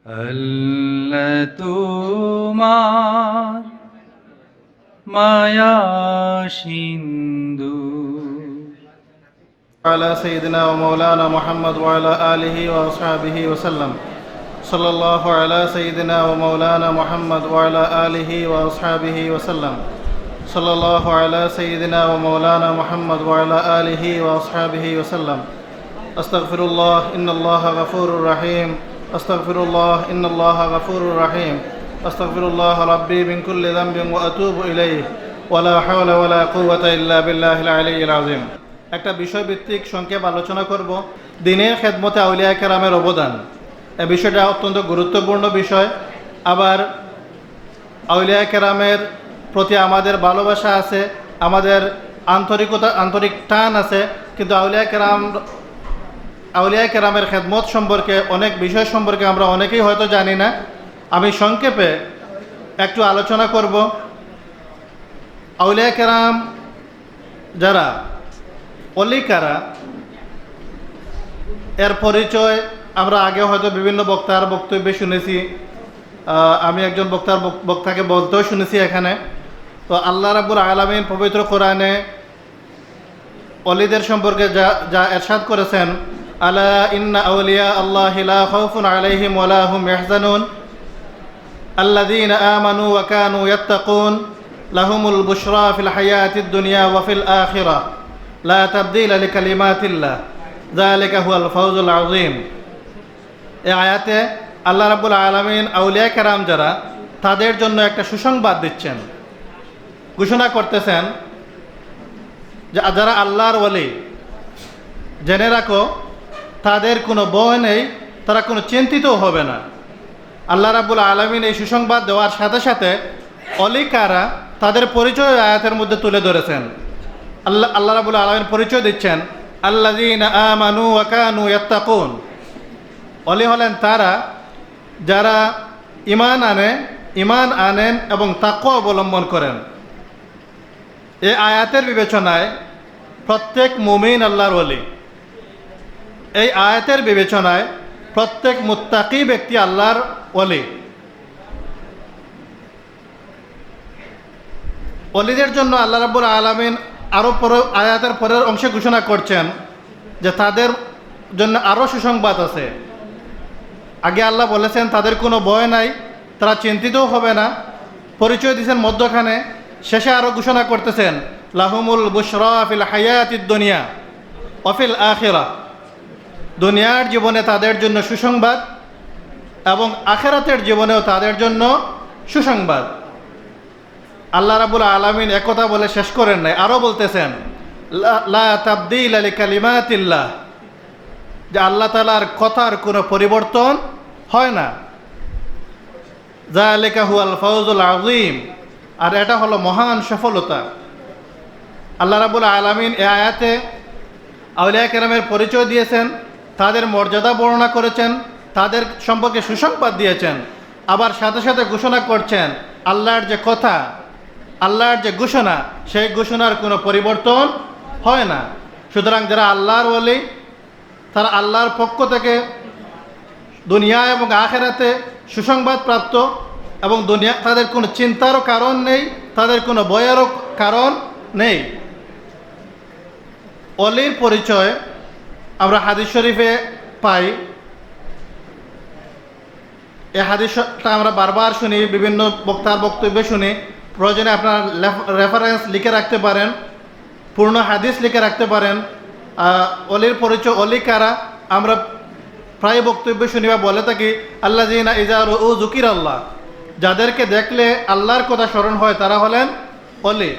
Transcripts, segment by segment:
আল্লাহ তোমার মায়া সিন্ধু على سيدنا ومولانا محمد وعلى آله وأصحابه وسلم صلى الله على سيدنا ومولانا محمد وعلى آله وأصحابه وسلم صلى الله على سيدنا ومولانا محمد وعلى آله وأصحابه وسلم أستغفر الله إن الله غفور رحيم أستغفر الله إن الله غفور رحيم أستغفر الله ربي من كل ذنب وأتوب إليه ولا حول ولا قوة إلا بالله العلي العظيم একটা বিষয়ভিত্তিক সংক্ষেপ আলোচনা করব দ্বীনের খেদমতে আউলিয়া কেরামের অবদান। এই বিষয়টা অত্যন্ত গুরুত্বপূর্ণ বিষয়। আবার আউলিয়া কেরামের প্রতি আমাদের ভালোবাসা আছে, আমাদের আন্তরিক টান আছে, কিন্তু আউলিয়া কেরামের খেদমত সম্পর্কে অনেক বিষয় সম্পর্কে আমরা অনেকেই হয়তো জানি না। আমি সংক্ষেপে একটু আলোচনা করব। আউলিয়া কেরাম যারা অলি কারা, এর পরিচয় আমরা আগে হয়তো বিভিন্ন বক্তার বক্তব্যে শুনেছি, আমি একজন বক্তাকে বলতেও শুনেছি এখানে। তো আল্লাহ রাব্বুল আলামিন পবিত্র কোরআনে অলিদের সম্পর্কে যা ইরশাদ করেছেন, আলা ইন্না আউলিয়া আল্লাহি লা খাউফুন আলাইহিম ওয়া লা হুম ইয়াহজানুন আল্লাযীনা আমানু ওয়া কানু ইয়াত্তাকুন লাহুমুল বুশরা ফিল হায়াতিদ দুনিয়া ওয়া ফিল আখিরাহ লা তাবদীলা লিকালিমাতিল্লাহ যালিকা হুয়াল ফাওজুল আযীম। এই আয়াতে আল্লাহ রাব্বুল আলামিন আউলিয়া কেরাম যারা, তাদের জন্য একটা সুসংবাদ দিচ্ছেন, ঘোষণা করতেছেন যে যারা আল্লাহর ওলি, জেনে রাখো তাদের কোনো ভয় নেই, তারা কোনো চিন্তিতও হবে না। আল্লাহ রাব্বুল আলামিন এই সুসংবাদ দেওয়ার সাথে সাথে অলি কারা তাদের পরিচয় আয়াতের মধ্যে তুলে ধরেছেন। আল্লাহ রাব্বুল আলামিন পরিচয় দিচ্ছেন, আল্লাযীনা আমানু ওয়া কানু ইয়াত্তাকুন। অলি হলেন তারা যারা ঈমান আনেন এবং তাকওয়া অবলম্বন করেন। এই আয়াতের বিবেচনায় প্রত্যেক মুমিন আল্লাহর ওলি, এই আয়াতের বিবেচনায় প্রত্যেক মুত্তাকি ব্যক্তি আল্লাহর ওলি। ওলিদের জন্য আল্লাহ রাব্বুল আলামিন আরও আয়াতের পরের অংশে ঘোষণা করছেন যে তাদের জন্য আরও সুসংবাদ আছে। আগে আল্লাহ বলেছেন তাদের কোনো ভয় নাই, তারা চিন্তিতও হবে না, পরিচয় দিয়েছেন মধ্যখানে। শেষে আরও ঘোষণা করতেছেন, লাহুমুল বুশরা ফিল হায়াতিদ দুনিয়া ওয়া ফিল আখিরাহ। দুনিয়ার জীবনে তাদের জন্য সুসংবাদ এবং আখিরাতের জীবনেও তাদের জন্য সুসংবাদ। আল্লাহ রাব্বুল আলামিন একথা বলে শেষ করেন নাই, আরও বলতেছেন লা তাবদীলা লিকালিমাতিল্লাহ, যে আল্লাহ তাআলার কথার কোনো পরিবর্তন হয় না। যালিকা হুয়াল ফাওজুল আযীম, আর এটা হলো মহান সফলতা। আল্লাহ রাব্বুল আলামিন এই আয়াতে আউলিয়া কেরামের পরিচয় দিয়েছেন, তাদের মর্যাদা বর্ণনা করেছেন, তাদের সম্পর্কে সুসংবাদ দিয়েছেন। আবার সাথে সাথে ঘোষণা করছেন আল্লাহর যে কথা, আল্লাহর যে ঘোষণা, সেই ঘোষণার কোনো পরিবর্তন হয় না। সুতরাং যারা আল্লাহর ওলি, তারা আল্লাহর পক্ষ থেকে দুনিয়া এবং আখিরাতে সুসংবাদ প্রাপ্ত, এবং দুনিয়া তাদের কোনো চিন্তারও কারণ নেই, তাদের কোনো ভয়েরও কারণ নেই। অলির পরিচয় আমরা হাদিস শরীফে পাই। এই হাদিসটা আমরা বারবার শুনি, বিভিন্ন বক্তার বক্তব্যে শুনি। প্রয়োজনে আপনার রেফারেন্স লিখে রাখতে পারেন, পূর্ণ হাদিস লিখে রাখতে পারেন। অলির পরিচয়, অলি কারা, আমরা প্রায় বক্তব্য শুনি বা বলে থাকি, আল্লাযীনা ইযা রাউ যুকিরাল্লাহ, যাদেরকে দেখলে আল্লাহর কথা স্মরণ হয় তারা হলেন অলি।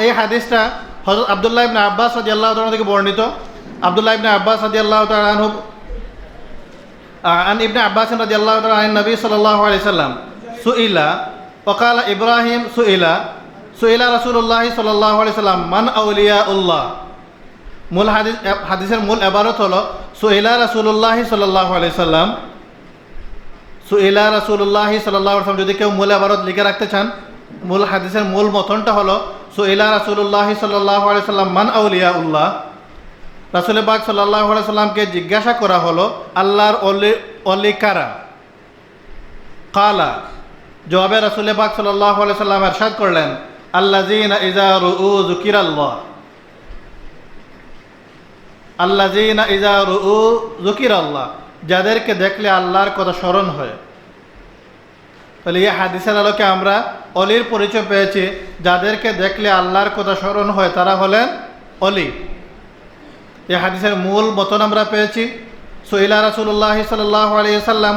এই হাদিসটা হযরত আব্দুল্লাহ ইবনে আব্বাস রাদিয়াল্লাহু তাআলা থেকে বর্ণিত। আব্দুল্লাহ ইবনে আব্বাস রাদিয়াল্লাহু তাআলা আনহু আন ইবনে আব্বাস রাদিয়াল্লাহু তাআলা আন নবী সাল্লাল্লাহু আলাইহি সাল্লাম সুইলা وقال ইব্রাহিম সুইলা রাসূলুল্লাহ সাল্লাল্লাহু আলাইহি সাল্লাম মান আউলিয়াউল্লাহ। মূল হাদিসের মূল ইবারত হলো সুইলা রাসূলুল্লাহ সাল্লাল্লাহু আলাইহি সাল্লাম, সুইলা রাসূলুল্লাহ সাল্লাল্লাহু আলাইহি সাল্লাম। যদি কেউ মূল ইবারত লিখে রাখতে চান, মূল হাদিসের মূল মতনটা হলো সুইলা রাসূলুল্লাহ সাল্লাল্লাহু আলাইহি সাল্লাম মান আউলিয়াউল্লাহ। রাসূল পাক সাল্লাল্লাহু আলাইহি সাল্লামকে জিজ্ঞাসা করা হলো আল্লাহর অলি কারা। কালা, জবাবে রাসূল পাক সাল্লাল্লাহু আলাইহি সাল্লাম ইরশাদ করলেন, আল্লাযীনা ইযা রুউ যুকিরাল্লাহ, আল্লাযীনা ইযা রুউ যুকিরাল্লাহ, যাদেরকে দেখলে আল্লাহর কথা স্মরণ হয়। তাহলে এই হাদিসের আলোকে আমরা অলির পরিচয় পেয়েছি, যাদেরকে দেখলে আল্লাহর কথা স্মরণ হয় তারা হলেন অলি। এই হাদিসের মূল মতন আমরা পেয়েছি, সুইলা রাসূলুল্লাহ সাল্লাল্লাহু আলাইহি ওয়াসাল্লাম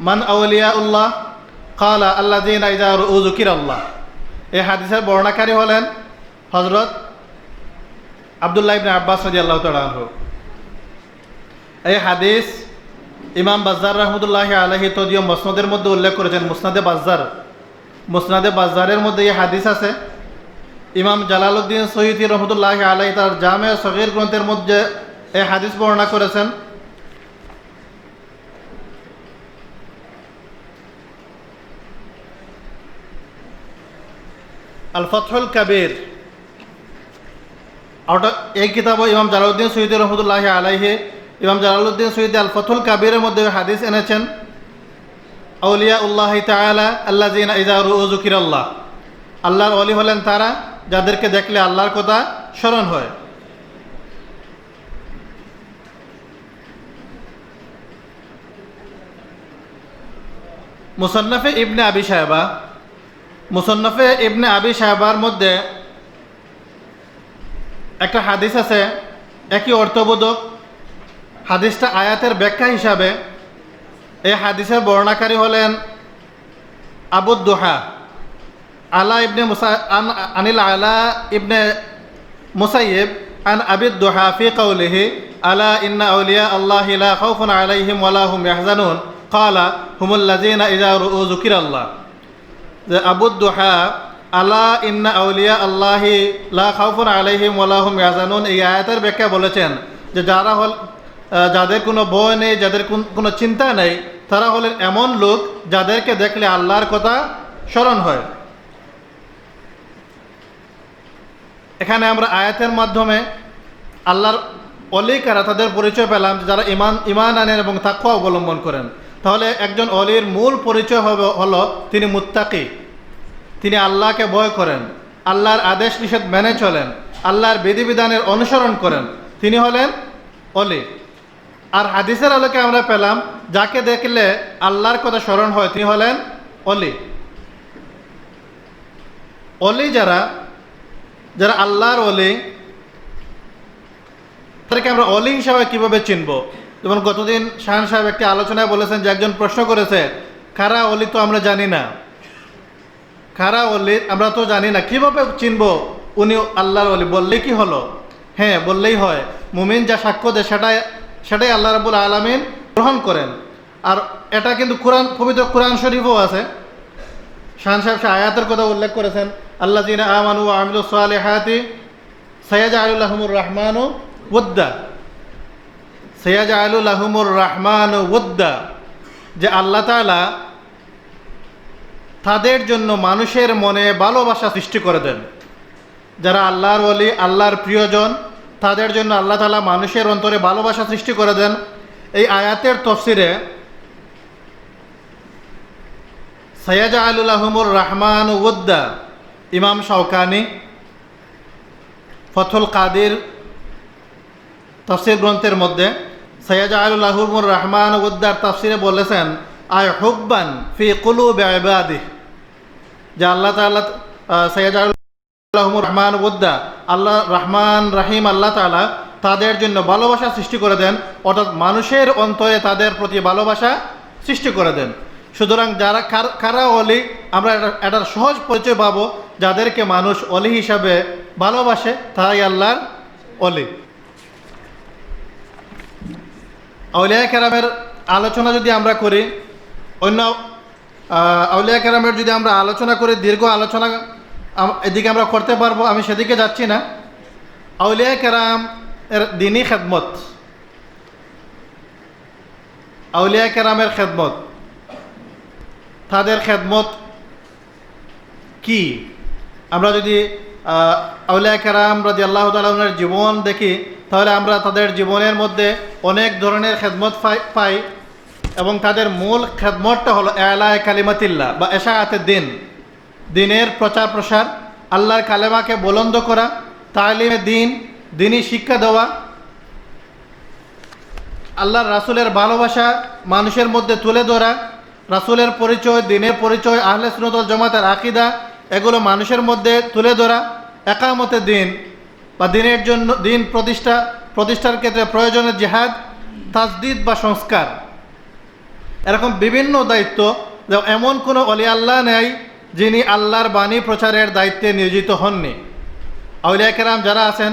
মান আউলিয়াউল্লাহ ক্বালা আল্লাযীনা ইযা রুউ যুকিরাল্লাহ। এই হাদিসের বর্ণনাকারী হলেন হযরত আব্দুল্লাহ ইবনে আব্বাস রাদিয়াল্লাহু তাআলা আনহু। এই হাদিস ইমাম বাজ্জার রাহমাতুল্লাহি আলাইহি তদীয় মুসনাদের মধ্যে উল্লেখ করেছেন, মুসনাদে বাজ্জারের মধ্যে এই হাদিস আছে। ইমাম জালালউদ্দিন সয়ুতি রহমতুল্লাহি আলাইহি তার জামে সগীর গ্রন্থের মধ্যে এই হাদিস বর্ণনা করেছেন। আল ফাতহুল কাবীর, এই কিতাব ইমাম জালালউদ্দিন সয়ুতি রহমতুল্লাহি আলাইহি, ইমাম জালালউদ্দিন সয়ুতি আল ফাতহুল কাবীরের মধ্যে হাদিস এনেছেন, আউলিয়াউল্লাহি তাআলা আল্লাযীনা ইযা রুউ যুকিরাল্লাহ, আল্লাহর ওলি হলেন তারা যাদেরকে দেখলে আল্লাহর কথা স্মরণ হয়। মুসান্নাফে ইবনে আবি সাহেবার মধ্যে একটা হাদিস আছে, একই অর্থবোধক। হাদিসটা আয়াতের ব্যাখ্যা হিসাবে। এই হাদিসের বর্ণনাকারী হলেন আবু দুহা আলা ইবনে আনিল আলা ইবনে মুসাইয়িব আন আবি দুহা ফি কওলিহি আলা ইন্না আউলিয়া আল্লাহি লা খাউফুন আলাইহিম ওয়ালা হুম ইয়াহজানুন ক্বালা হুমুল লাযীনা ইযা রুউ যুকিরাল্লাহ। যে আবু দুহা আলা ইন্না আউলিয়া আল্লাহি লা খাউফুন আলাইহিম ওয়ালা হুম ইয়াহজানুন, এই আয়াতের ব্যাখ্যা বলেছেন যে যাদের কোনো ভয় নেই, যাদের কোনো চিন্তা নেই, তারা হলেন এমন লোক যাদেরকে দেখলে আল্লাহর কথা স্মরণ হয়। এখানে আমরা আয়াতের মাধ্যমে আল্লাহর অলি কারা তাদের পরিচয় পেলাম, যারা ইমান আনেন এবং তাকওয়া অবলম্বন করেন। তাহলে একজন অলির মূল পরিচয় হলো তিনি মুত্তাকি, তিনি আল্লাহকে ভয় করেন, আল্লাহর আদেশ নিষেধ মেনে চলেন, আল্লাহর বিধিবিধানের অনুসরণ করেন, তিনি হলেন অলি। আর হাদিসের আলোকে আমরা পেলাম যাকে দেখলে আল্লাহর কথা স্মরণ হয় তিনি হলেন অলি। অলি যারা আল্লাহর অলি, তাদেরকে আমরা অলি হিসাবে কিভাবে চিনব? যেমন গতদিন শাহান সাহেব একটি আলোচনায় বলেছেন যে একজন প্রশ্ন করেছে, কারা অলি তো আমরা জানি না, কারা অলি আমরা তো জানি না, কিভাবে চিনব উনি আল্লাহর অলি? বললেই কি হলো? হ্যাঁ, বললেই হয়। মুমিন যা সাক্ষ্য দেয় সেটাই আল্লাহ রাব্বুল আলামিন গ্রহণ করেন। আর এটা কিন্তু পবিত্র কোরআন শরীফও আছে। শাহান সাহেব আয়াতের কথা উল্লেখ করেছেন, আল্লাযীনা আমানু ওয়া আমিলুস সালিহাতি সায়াজআলু লাহুমুর রাহমানু ওয়াদ্দা, সায়াজআলু লাহুমুর রাহমানু ওয়াদ্দা, যে আল্লাহ তাআলা তাদের জন্য মানুষের মনে ভালোবাসা সৃষ্টি করে দেন। যারা আল্লাহর ওলি, আল্লাহর প্রিয়জন, তাদের জন্য আল্লাহ তাআলা মানুষের অন্তরে ভালোবাসা সৃষ্টি করে দেন। এই আয়াতের তাফসিরে সায়াজআলু লাহুমুর রাহমানু ওয়াদ্দা, ইমাম শাওকানি ফথুল কাদির তাফসির গ্রন্থের মধ্যে সায়াজআলু লাহুমুর রাহমানু ওয়াদ্দার তাফসিরে বলেছেন, আয় হুব্বান ফি কুলুবি ইবাদিহি, যে আল্লাহ তাআলা সায়াজআলু লাহুমুর রাহমানু ওয়াদ্দা, আল্লাহ রহমান রাহিম আল্লাহ তাআলা তাদের জন্য ভালোবাসা সৃষ্টি করে দেন, অর্থাৎ মানুষের অন্তরে তাদের প্রতি ভালোবাসা সৃষ্টি করে দেন। সুতরাং যারা কারা অলি, আমরা এটার সহজ পরিচয় পাবো, যাদেরকে মানুষ অলি হিসাবে ভালোবাসে তারাই আল্লাহর অলি। আউলিয়া কেরামের আলোচনা যদি আমরা করি, অন্য আউলিয়া কেরামের যদি আমরা আলোচনা করি, দীর্ঘ আলোচনা এদিকে আমরা করতে পারবো, আমি সেদিকে যাচ্ছি না। আউলিয়া কেরাম এর দিনী খেদমত, আউলিয়া কেরামের খেদমত, তাদের খেদমত কি? আমরা যদি আউলিয়া কেরাম রাদিয়াল্লাহু তাআলা আনহুর জীবন দেখি, তাহলে আমরা তাদের জীবনের মধ্যে অনেক ধরনের খেদমত পাই এবং তাদের মূল খেদমতটা হলো এলায়ে কালিমাতিল্লাহ বা এশাআতের দিন, দিনের প্রচার প্রসার, আল্লাহর কালেমাকে বুলন্দ করা, তালিমে দিন, দিনই শিক্ষা দেওয়া, আল্লাহর রাসূলের ভালোবাসা মানুষের মধ্যে তুলে ধরা, রাসূলের পরিচয়, দিনের পরিচয়, আহলে সুন্নাত ওয়াল জামাতের আকীদা এগুলো মানুষের মধ্যে তুলে ধরা, একামতে দিন বা দিনের জন্য দিন প্রতিষ্ঠার ক্ষেত্রে প্রয়োজনীয় জিহাদ, তাজদিদ বা সংস্কার, এরকম বিভিন্ন দায়িত্ব। এমন কোনো ওলি আল্লাহ নেই যিনি আল্লাহর বাণী প্রচারের দায়িত্বে নিয়োজিত হননি। আউলিয়া কেরাম যারা আছেন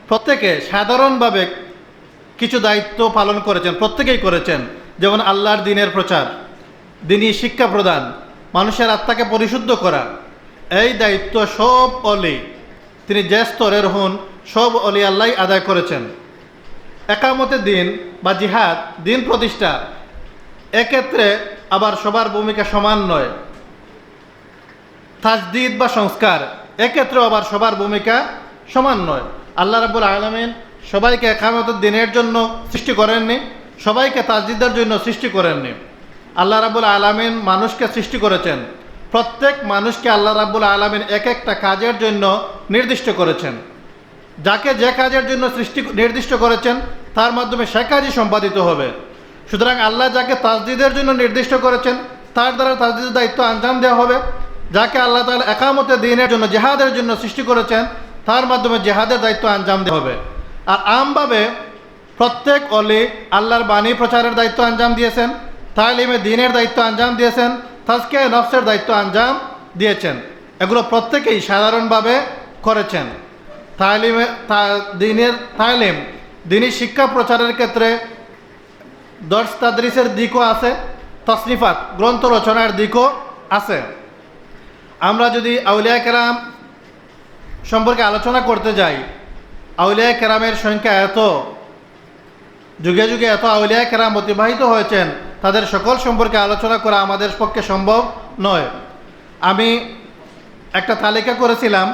প্রত্যেকে সাধারণভাবে কিছু দায়িত্ব পালন করেছেন, প্রত্যেকেই করেছেন। যেমন আল্লাহর দিনের প্রচার, দিনই শিক্ষা প্রদান, মানুষের আত্মাকে পরিশুদ্ধ করা, এই দায়িত্ব সব অলি, তিনি যে স্তরের হন, সব অলি আল্লাহ আদায় করেছেন। একামতে দিন বা জিহাদ, দিন প্রতিষ্ঠা, এক্ষেত্রে আবার সবার ভূমিকা সমান নয়। তাজদিদ বা সংস্কার, এক্ষেত্রেও আবার সবার ভূমিকা সমান নয়। আল্লাহ রাব্বুল আলামিন সবাইকে একামতের দিনের জন্য সৃষ্টি করেননি, সবাইকে তাজদিদের জন্য সৃষ্টি করেননি। আল্লাহ রাব্বুল আলামিন মানুষকে সৃষ্টি করেছেন, প্রত্যেক মানুষকে আল্লাহ রাব্বুল আলামিন এক একটা কাজের জন্য নির্দিষ্ট করেছেন। যাকে যে কাজের জন্য নির্দিষ্ট করেছেন তার মাধ্যমে সে কাজই সম্পাদিত হবে। সুতরাং আল্লাহ যাকে তাজদিদের জন্য নির্দিষ্ট করেছেন তার দ্বারা তাজদিদের দায়িত্ব আঞ্জাম দেওয়া হবে। যাকে আল্লাহ তাআলা একামতে দিনের জন্য, জিহাদের জন্য সৃষ্টি করেছেন তার মাধ্যমে জিহাদের দায়িত্ব আঞ্জাম দেওয়া হবে। আর আমভাবে প্রত্যেক অলি আল্লাহর বাণী প্রচারের দায়িত্ব আঞ্জাম দিয়েছেন, তালিমে দিনের দায়িত্ব আঞ্জাম দিয়েছেন, তাজকিয়া নফসের দায়িত্ব আঞ্জাম দিয়েছেন। এগুলো প্রত্যেকেই সাধারণভাবে করেছেন। তালিম দিনই শিক্ষা প্রচারের ক্ষেত্রে দর্স তাদরিসের দিকও আছে, তাসনিফাত গ্রন্থ রচনার দিকও আছে। আমরা যদি আউলিয়া কেরাম সম্পর্কে আলোচনা করতে যাই, আউলিয়া কেরামের সংখ্যা এত, যুগে যুগে এত আউলিয়া কেরাম অতিবাহিত হয়েছেন, তাদের সকল সম্পর্কে আলোচনা করা আমাদের পক্ষে সম্ভব নয়। আমি একটা তালিকা করেছিলাম,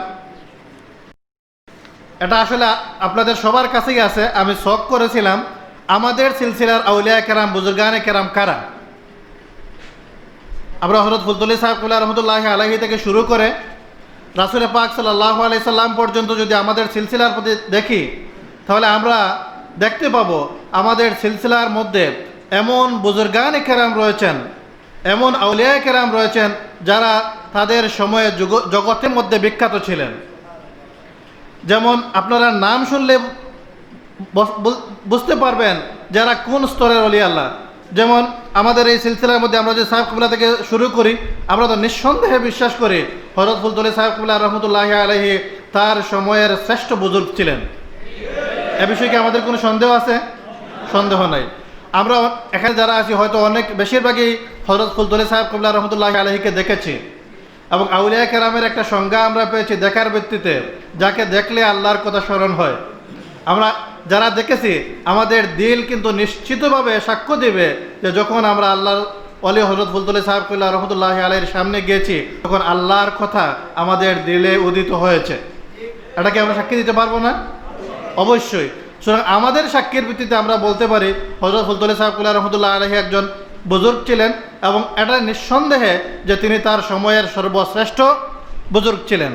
এটা আসলে আপনাদের সবার কাছেই আছে। আমি শখ করেছিলাম আমাদের সিলসিলার আউলিয়া কেরাম, বুজুর্গানে কেরাম কারা। আমরা হযরত ফুলতলি সাহেব রহমতুল্লাহি আলাইহি থেকে শুরু করে রাসূল পাক সাল্লাল্লাহু আলাইহি সাল্লাম পর্যন্ত যদি আমাদের সিলসিলার প্রতি দেখি, তাহলে আমরা দেখতে পাবো আমাদের সিলসিলার মধ্যে এমন বুজুর্গানে কেরাম রয়েছেন, এমন আউলিয়া কেরাম রয়েছেন যারা তাদের সময়ে জগতের মধ্যে বিখ্যাত ছিলেন। যেমন আপনারা নাম শুনলে বুঝতে পারবেন যারা কোন স্তরের ওলি আল্লাহ। যেমন আমাদের এই সিলসিলার মধ্যে আমরা যে সাহেব কিবলা থেকে শুরু করি, আমরা তো নিঃসন্দেহে বিশ্বাস করি হযরত ফুলতলি সাহেব কিবলা রহমতুল্লাহি আলাইহি তার সময়ের শ্রেষ্ঠ বুজুর্গ ছিলেন। এ বিষয়ে কি আমাদের কোনো সন্দেহ আছে? সন্দেহ নাই। আমরা এখানে যারা আছি হয়তো বেশিরভাগই হযরত ফুলতলি সাহেব কিবলা রহমতুল্লাহি আলাইহিকে দেখেছি, এবং আউলিয়া কেরামের একটা সংজ্ঞা আমরা পেয়েছি দেখার ভিত্তিতে, যাকে দেখলে আল্লাহর কথা স্মরণ হয়। আমরা যারা দেখেছি আমাদের দিল কিন্তু নিশ্চিতভাবে সাক্ষ্য দেবে যে যখন আমরা আল্লাহর ওলি হযরত ফুলতলি সাহেব কিবলা রহমতুল্লাহি আলাইহির সামনে গিয়েছি, তখন আল্লাহর কথা আমাদের দিলে উদিত হয়েছে। এটাকে আমরা সাক্ষী দিতে পারবো না? অবশ্যই। সুতরাং আমাদের সাক্ষীর ভিত্তিতে আমরা বলতে পারি হযরত ফুলতলি সাহেব কিবলা রহমতুল্লাহি আলাইহি একজন বুজুর্গ ছিলেন, এবং এটা নিঃসন্দেহে যে তিনি তার সময়ের সর্বশ্রেষ্ঠ বুজুর্গ ছিলেন।